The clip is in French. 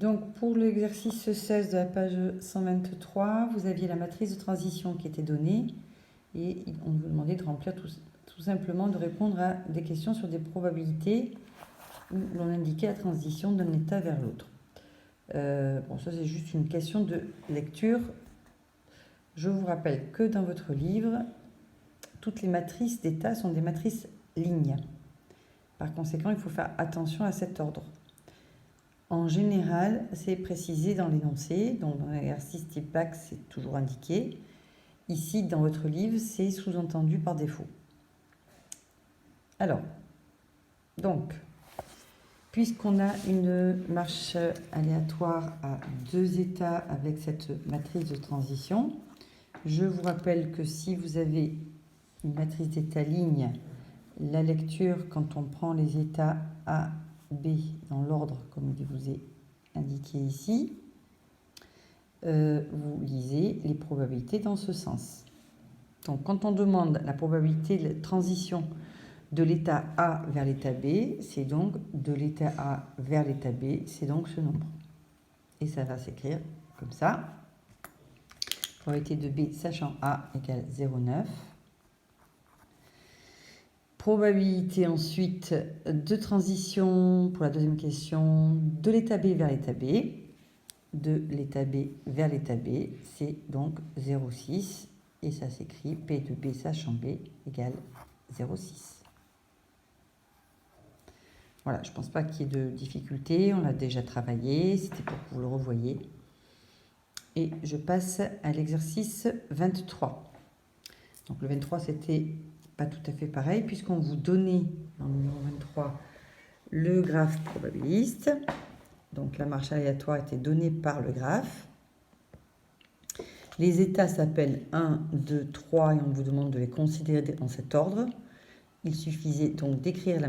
Donc, pour l'exercice 16 de la page 123, vous aviez la matrice de transition qui était donnée et on vous demandait de remplir tout simplement, de répondre à des questions sur des probabilités où l'on indiquait la transition d'un état vers l'autre. Bon, ça c'est juste une question de lecture. Je vous rappelle que dans votre livre, toutes les matrices d'état sont des matrices lignes. Par conséquent, il faut faire attention à cet ordre. En général, c'est précisé dans l'énoncé, donc dans l'exercice type bac, c'est toujours indiqué. Ici, dans votre livre, c'est sous-entendu par défaut. Alors, donc, puisqu'on a une marche aléatoire à 2 états avec cette matrice de transition, je vous rappelle que si vous avez une matrice d'état ligne, la lecture, quand on prend les états A, B dans l'ordre comme je vous ai indiqué ici, vous lisez les probabilités dans ce sens. Donc quand on demande la probabilité de transition de l'état A vers l'état B, c'est donc de l'état A vers l'état B, c'est donc ce nombre. Et ça va s'écrire comme ça. Probabilité de B sachant A égale 0,9. Probabilité ensuite de transition, pour la deuxième question, de l'état B vers l'état B. De l'état B vers l'état B, c'est donc 0,6. Et ça s'écrit P de B sachant B égale 0,6. Voilà, je ne pense pas qu'il y ait de difficulté, on l'a déjà travaillé, c'était pour que vous le revoyiez. Et je passe à l'exercice 23. Donc le 23, c'était pas tout à fait pareil, puisqu'on vous donnait, dans le numéro 23, le graphe probabiliste. Donc la marche aléatoire était donnée par le graphe. Les états s'appellent 1, 2, 3, et on vous demande de les considérer dans cet ordre. Il suffisait donc d'écrire la